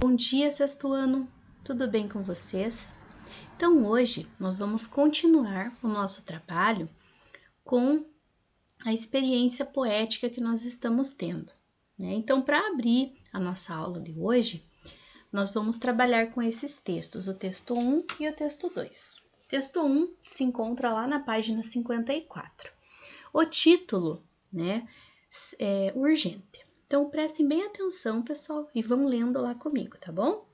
Bom dia, sexto ano! Tudo bem com vocês? Então, hoje nós vamos continuar o nosso trabalho com a experiência poética que nós estamos tendo, né? Então, para abrir a nossa aula de hoje, nós vamos trabalhar com esses textos, o texto 1 e o texto 2. O texto 1 se encontra lá na página 54. O título, né, é urgente. Então, prestem bem atenção, pessoal, e vão lendo lá comigo, tá bom?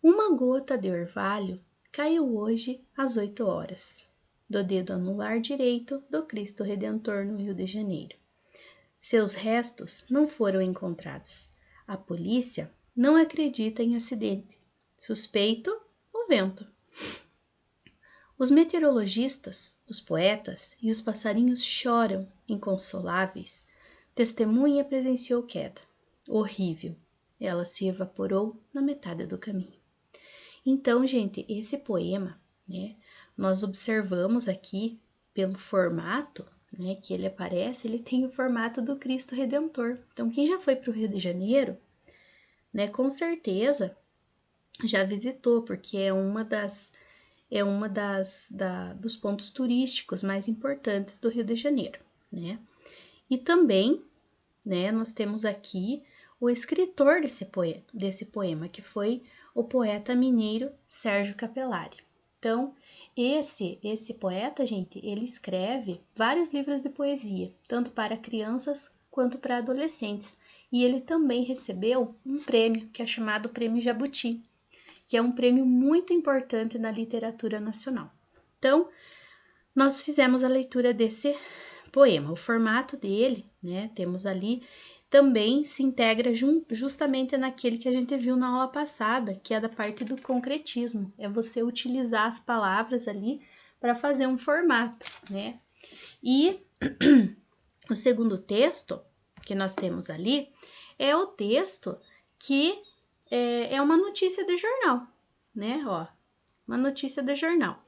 Uma gota de orvalho caiu hoje às 8 horas, do dedo anular direito do Cristo Redentor no Rio de Janeiro. Seus restos não foram encontrados. A polícia não acredita em acidente. Suspeito o vento. Os meteorologistas, os poetas e os passarinhos choram, inconsoláveis. Testemunha presenciou queda. Horrível. Ela se evaporou na metade do caminho. Então, gente, esse poema, né, nós observamos aqui pelo formato, né, que ele aparece, ele tem o formato do Cristo Redentor. Então, quem já foi para o Rio de Janeiro, né, com certeza já visitou, porque é dos pontos turísticos mais importantes do Rio de Janeiro, né? E também, né, nós temos aqui o escritor desse poema, que foi o poeta mineiro Sérgio Capelari. Então, esse poeta, gente, ele escreve vários livros de poesia, tanto para crianças quanto para adolescentes. E ele também recebeu um prêmio, que é chamado Prêmio Jabuti, que é um prêmio muito importante na literatura nacional. Então, nós fizemos a leitura desse poema. O formato dele, né, temos ali, também se integra justamente naquele que a gente viu na aula passada, que é da parte do concretismo. É você utilizar as palavras ali para fazer um formato, né? E o segundo texto que nós temos ali é o texto que é uma notícia de jornal, né? Ó, uma notícia de jornal.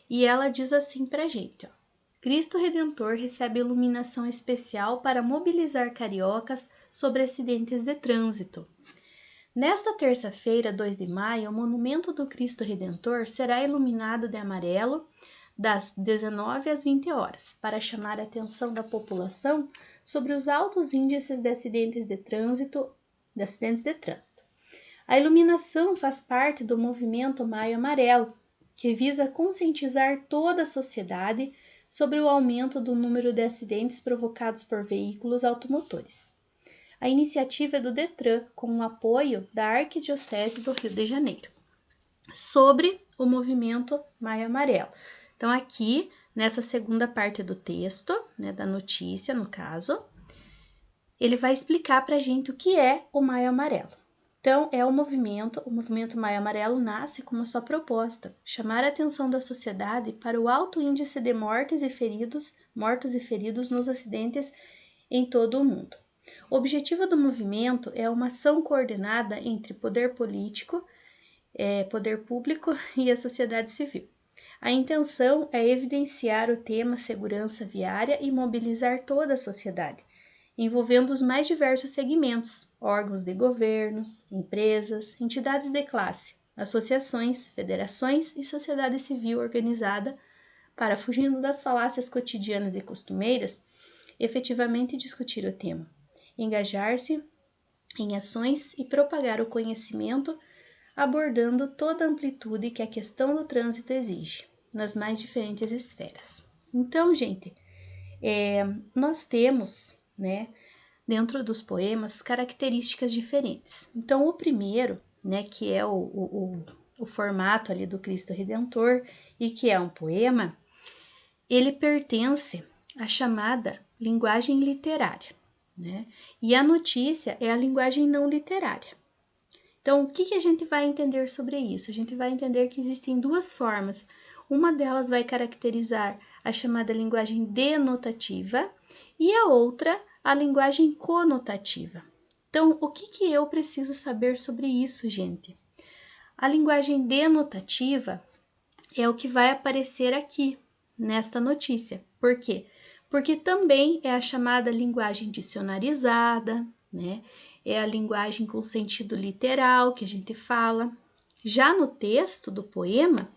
E ela diz assim pra gente, ó. Cristo Redentor recebe iluminação especial para mobilizar cariocas sobre acidentes de trânsito. Nesta terça-feira, 2 de maio, o monumento do Cristo Redentor será iluminado de amarelo das 19 às 20 horas, para chamar a atenção da população sobre os altos índices de acidentes de trânsito. A iluminação faz parte do movimento Maio Amarelo, que visa conscientizar toda a sociedade sobre o aumento do número de acidentes provocados por veículos automotores. A iniciativa é do Detran, com o apoio da Arquidiocese do Rio de Janeiro, sobre o movimento Maio Amarelo. Então, aqui, nessa segunda parte do texto, né, da notícia, no caso, ele vai explicar para a gente o que é o Maio Amarelo. Então, o movimento Maio Amarelo nasce com uma só proposta, chamar a atenção da sociedade para o alto índice de mortos e feridos nos acidentes em todo o mundo. O objetivo do movimento é uma ação coordenada entre poder público e a sociedade civil. A intenção é evidenciar o tema segurança viária e mobilizar toda a sociedade, envolvendo os mais diversos segmentos, órgãos de governos, empresas, entidades de classe, associações, federações e sociedade civil organizada para, fugindo das falácias cotidianas e costumeiras, efetivamente discutir o tema, engajar-se em ações e propagar o conhecimento, abordando toda a amplitude que a questão do trânsito exige, nas mais diferentes esferas. Então, gente, nós temos, né, dentro dos poemas, características diferentes. Então, o primeiro, né, que é o formato ali do Cristo Redentor e que é um poema, ele pertence à chamada linguagem literária, né? E a notícia é a linguagem não literária. Então, o que a gente vai entender sobre isso? A gente vai entender que existem duas formas. Uma delas vai caracterizar a chamada linguagem denotativa e a outra, a linguagem conotativa. Então, o que eu preciso saber sobre isso, gente? A linguagem denotativa é o que vai aparecer aqui, nesta notícia. Por quê? Porque também é a chamada linguagem dicionarizada, né? é a linguagem com sentido literal que a gente fala. Já no texto do poema,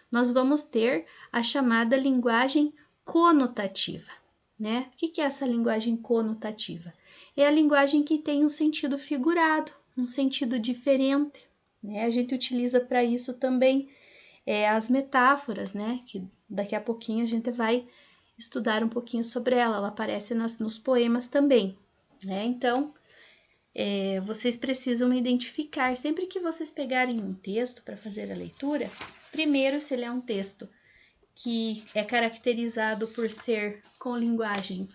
nós vamos ter a chamada linguagem conotativa, né? O que é essa linguagem conotativa? É a linguagem que tem um sentido figurado, um sentido diferente, né? A gente utiliza para isso também as metáforas, né? Que daqui a pouquinho a gente vai estudar um pouquinho sobre ela aparece nos poemas também, né? Então, vocês precisam identificar, sempre que vocês pegarem um texto para fazer a leitura, primeiro se ele é um texto que é caracterizado por ser com linguagem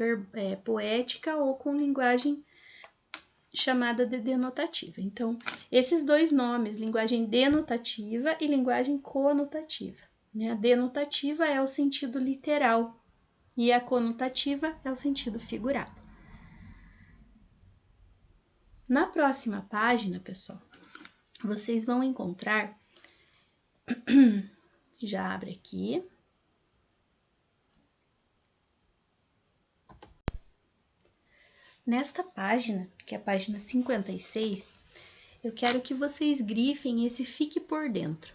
poética ou com linguagem chamada de denotativa. Então, esses dois nomes, linguagem denotativa e linguagem conotativa, né? A denotativa é o sentido literal e a conotativa é o sentido figurado. Na próxima página, pessoal, vocês vão encontrar, já abre aqui, nesta página, que é a página 56, eu quero que vocês grifem esse fique por dentro.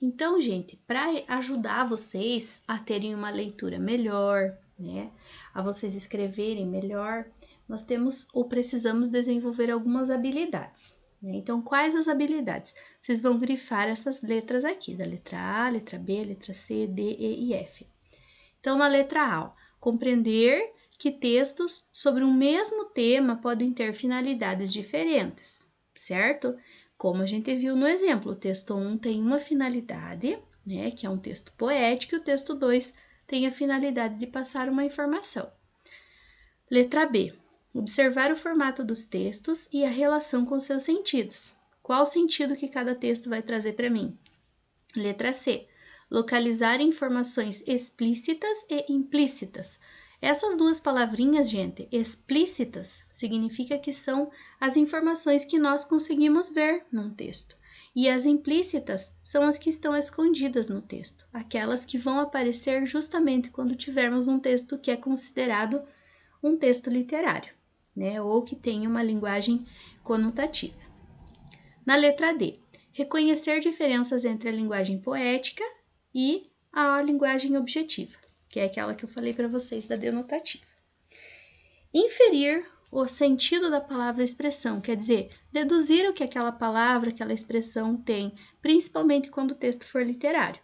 Então, gente, para ajudar vocês a terem uma leitura melhor, né, a vocês escreverem melhor, nós temos ou precisamos desenvolver algumas habilidades, né? Então, quais as habilidades? Vocês vão grifar essas letras aqui, da letra A, letra B, letra C, D, E e F. Então, na letra A, compreender que textos sobre um mesmo tema podem ter finalidades diferentes, certo? Como a gente viu no exemplo, o texto 1 tem uma finalidade, né, que é um texto poético, e o texto 2 tem a finalidade de passar uma informação. Letra B. Observar o formato dos textos e a relação com seus sentidos. Qual o sentido que cada texto vai trazer para mim? Letra C. Localizar informações explícitas e implícitas. Essas duas palavrinhas, gente, explícitas, significa que são as informações que nós conseguimos ver num texto. E as implícitas são as que estão escondidas no texto, aquelas que vão aparecer justamente quando tivermos um texto que é considerado um texto literário, né? Ou que tem uma linguagem conotativa. Na letra D, reconhecer diferenças entre a linguagem poética e a linguagem objetiva, que é aquela que eu falei para vocês da denotativa. Inferir o sentido da palavra expressão, quer dizer, deduzir o que aquela palavra, aquela expressão tem, principalmente quando o texto for literário.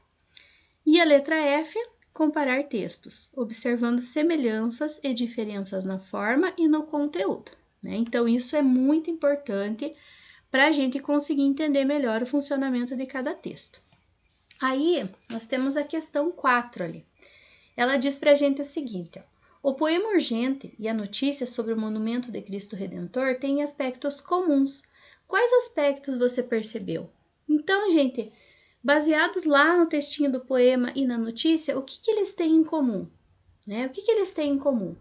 E a letra F, comparar textos, observando semelhanças e diferenças na forma e no conteúdo, né? Então, isso é muito importante para a gente conseguir entender melhor o funcionamento de cada texto. Aí, nós temos a questão 4 ali. Ela diz para a gente o seguinte, ó, o poema urgente e a notícia sobre o monumento de Cristo Redentor têm aspectos comuns. Quais aspectos você percebeu? Então, gente, baseados lá no textinho do poema e na notícia, o que eles têm em comum? Né? O que eles têm em comum?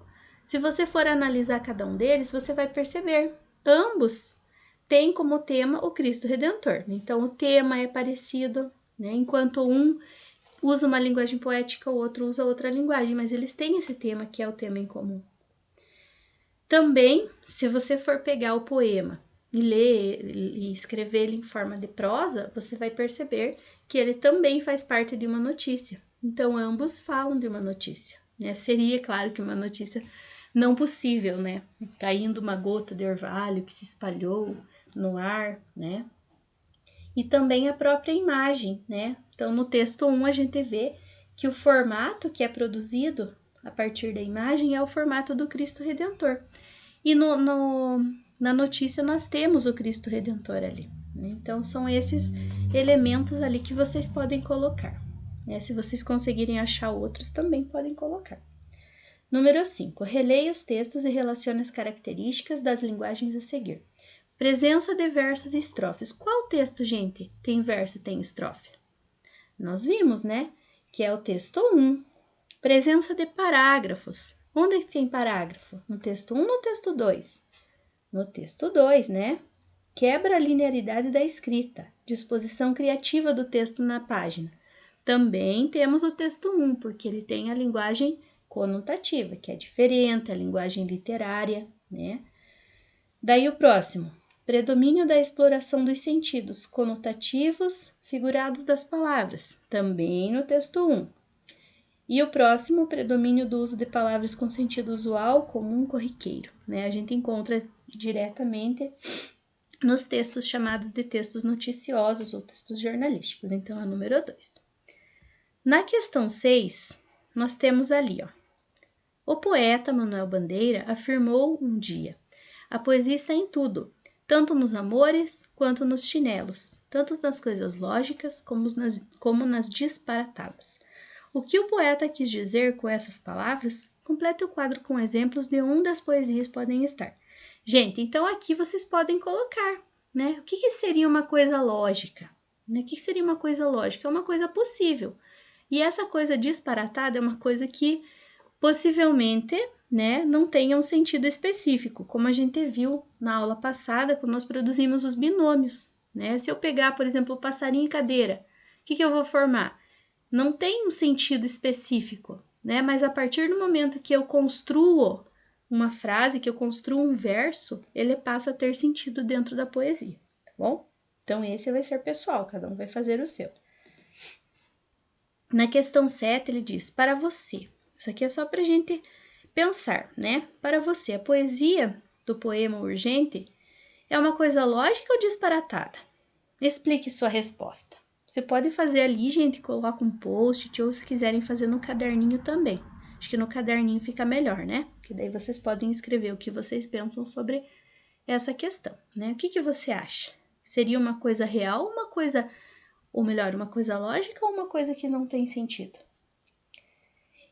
Se você for analisar cada um deles, você vai perceber. Ambos têm como tema o Cristo Redentor. Então, o tema é parecido, né? Enquanto um usa uma linguagem poética, o outro usa outra linguagem, mas eles têm esse tema que é o tema em comum. Também, se você for pegar o poema e ler e escrever ele em forma de prosa, você vai perceber que ele também faz parte de uma notícia. Então, ambos falam de uma notícia, né? Seria, claro, que uma notícia não possível, né? Caindo uma gota de orvalho que se espalhou no ar, né? E também a própria imagem, né? Então, no texto 1, a gente vê que o formato que é produzido a partir da imagem é o formato do Cristo Redentor. E na notícia nós temos o Cristo Redentor ali, né? Então, são esses elementos ali que vocês podem colocar, né? Se vocês conseguirem achar outros, também podem colocar. Número 5. Releia os textos e relacione as características das linguagens a seguir. Presença de versos e estrofes. Qual texto, gente, tem verso e tem estrofe? Nós vimos, né? Que é o texto 1. Presença de parágrafos. Onde é que tem parágrafo? No texto 1 ou no texto 2? No texto 2, né? Quebra a linearidade da escrita. Disposição criativa do texto na página. Também temos o texto 1, porque ele tem a linguagem conotativa, que é diferente, a linguagem literária, né? Daí o próximo. predomínio da exploração dos sentidos conotativos figurados das palavras, também no texto 1. E o próximo, predomínio do uso de palavras com sentido usual, comum, corriqueiro, né? A gente encontra diretamente nos textos chamados de textos noticiosos ou textos jornalísticos, então é o número 2. Na questão 6, nós temos ali, ó. O poeta Manuel Bandeira afirmou um dia: a poesia está em tudo, tanto nos amores quanto nos chinelos, tanto nas coisas lógicas como nas disparatadas. O que o poeta quis dizer com essas palavras? Complete o quadro com exemplos de onde as poesias podem estar. Gente, então aqui vocês podem colocar, né? O que seria uma coisa lógica? O que seria uma coisa lógica? É uma coisa possível. E essa coisa disparatada é uma coisa que possivelmente, né, não tenha um sentido específico, como a gente viu na aula passada, quando nós produzimos os binômios, né? Se eu pegar, por exemplo, passarinho e cadeira, o que eu vou formar? Não tem um sentido específico, né? Mas a partir do momento que eu construo uma frase, que eu construo um verso, ele passa a ter sentido dentro da poesia, tá bom? Então, esse vai ser pessoal, cada um vai fazer o seu. Na questão 7, ele diz, para você. Isso aqui é só para a gente pensar, né? Para você, a poesia do poema Urgente é uma coisa lógica ou disparatada? Explique sua resposta. Você pode fazer ali, gente, coloca um post-it, ou se quiserem fazer no caderninho também. Acho que no caderninho fica melhor, né? Que daí vocês podem escrever o que vocês pensam sobre essa questão, né? O que você acha? Seria uma coisa real, uma coisa, ou melhor, uma coisa lógica ou uma coisa que não tem sentido?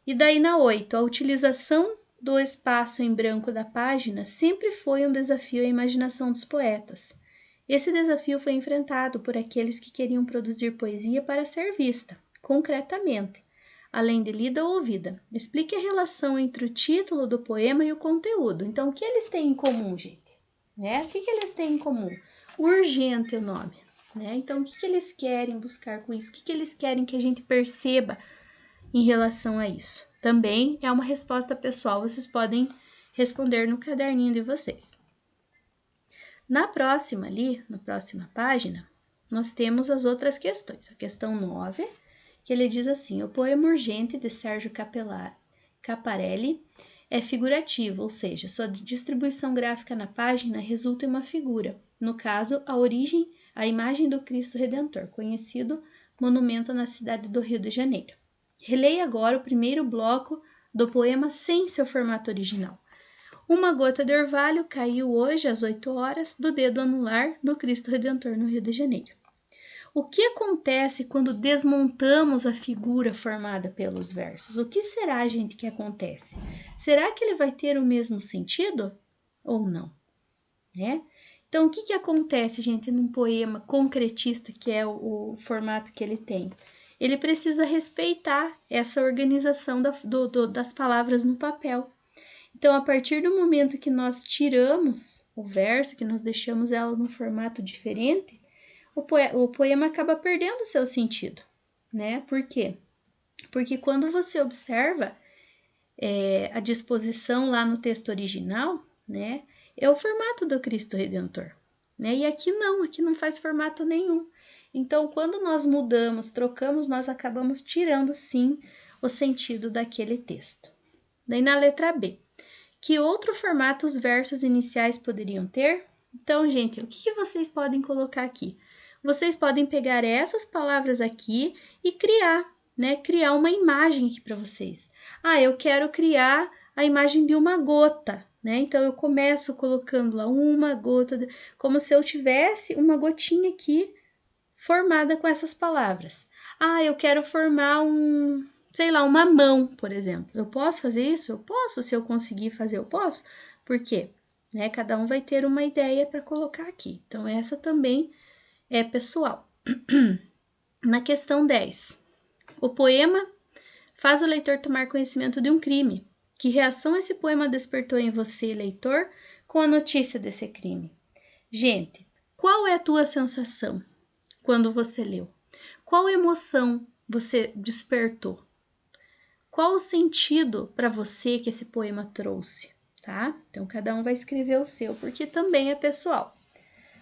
E daí na 8, a utilização do espaço em branco da página sempre foi um desafio à imaginação dos poetas. Esse desafio foi enfrentado por aqueles que queriam produzir poesia para ser vista, concretamente, além de lida ou ouvida. Explique a relação entre o título do poema e o conteúdo. Então, o que eles têm em comum, gente? Né? O que eles têm em comum? Urgente é o nome. Né? Então, o que eles querem buscar com isso? O que eles querem que a gente perceba em relação a isso? Também é uma resposta pessoal, vocês podem responder no caderninho de vocês. Na próxima página, nós temos as outras questões. A questão 9, que ele diz assim, o poema Urgente de Sérgio Caparelli é figurativo, ou seja, sua distribuição gráfica na página resulta em uma figura, no caso, a imagem do Cristo Redentor, conhecido monumento na cidade do Rio de Janeiro. Releia agora o primeiro bloco do poema sem seu formato original. Uma gota de orvalho caiu hoje às 8 horas do dedo anular do Cristo Redentor no Rio de Janeiro. O que acontece quando desmontamos a figura formada pelos versos? O que será, gente, que acontece? Será que ele vai ter o mesmo sentido ou não? Né? Então, o que acontece, gente, num poema concretista, que é o formato que ele tem? Ele precisa respeitar essa organização das palavras no papel. Então, a partir do momento que nós tiramos o verso, que nós deixamos ela num formato diferente, o poema acaba perdendo o seu sentido, né? Por quê? Porque quando você observa a disposição lá no texto original, né? É o formato do Cristo Redentor, né? E aqui não faz formato nenhum. Então, quando nós mudamos, trocamos, nós acabamos tirando, sim, o sentido daquele texto. Daí, na letra B, que outro formato os versos iniciais poderiam ter? Então, gente, o que vocês podem colocar aqui? Vocês podem pegar essas palavras aqui e criar, né? Criar uma imagem aqui para vocês. Ah, eu quero criar a imagem de uma gota, né? Então, eu começo colocando lá uma gota, como se eu tivesse uma gotinha aqui formada com essas palavras. Ah, eu quero formar uma mão, por exemplo. Eu posso fazer isso? Eu posso. Se eu conseguir fazer, eu posso. Por quê? Né? Cada um vai ter uma ideia para colocar aqui. Então, essa também é pessoal. Na questão 10, o poema faz o leitor tomar conhecimento de um crime. Que reação esse poema despertou em você, leitor, com a notícia desse crime? Gente, qual é a tua sensação quando você leu? Qual emoção você despertou? Qual o sentido para você que esse poema trouxe, tá? Então, cada um vai escrever o seu, porque também é pessoal.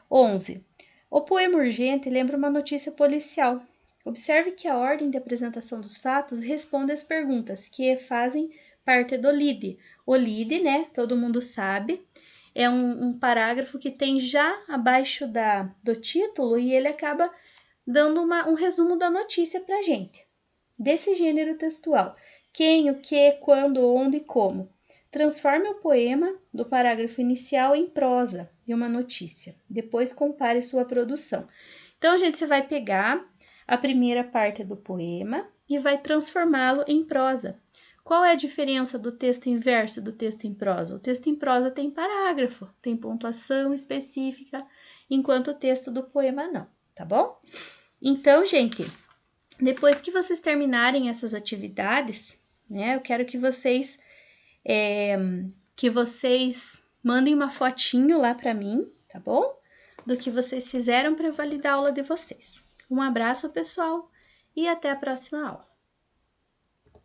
11. O poema urgente lembra uma notícia policial. Observe que a ordem de apresentação dos fatos responde às perguntas que fazem parte do lead. O lead, né, todo mundo sabe, é um parágrafo que tem já abaixo do título e ele acaba dando um resumo da notícia pra gente. Desse gênero textual, quem, o que, quando, onde e como. Transforme o poema do parágrafo inicial em prosa de uma notícia. Depois compare sua produção. Então, gente, você vai pegar a primeira parte do poema e vai transformá-lo em prosa. Qual é a diferença do texto em verso e do texto em prosa? O texto em prosa tem parágrafo, tem pontuação específica, enquanto o texto do poema não, tá bom? Então, gente, depois que vocês terminarem essas atividades, né, eu quero que vocês mandem uma fotinho lá para mim, tá bom? Do que vocês fizeram para validar a aula de vocês. Um abraço, pessoal, e até a próxima aula.